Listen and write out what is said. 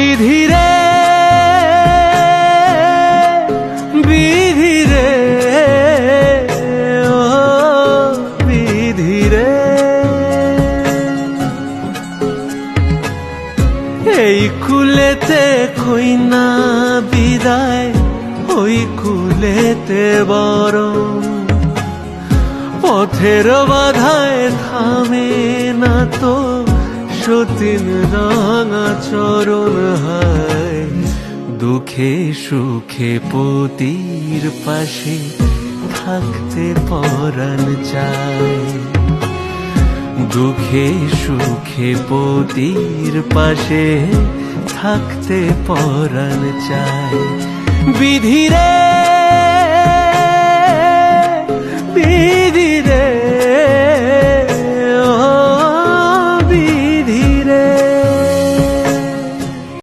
বিধিরে বিধিরে ও বিধিরে, এই কুলেতে কইনা বিদায়, ওই কুলেতে বরং পথের বাধায় থামে না তো সতীন রাঙা চরণ। হায় দুঃখে সুখে পতির পাশে থাকতে পরাণ চায়, দুঃখে সুখে পতির পাশে থাকতে পরাণ চায়। বিধিরে বিধিরে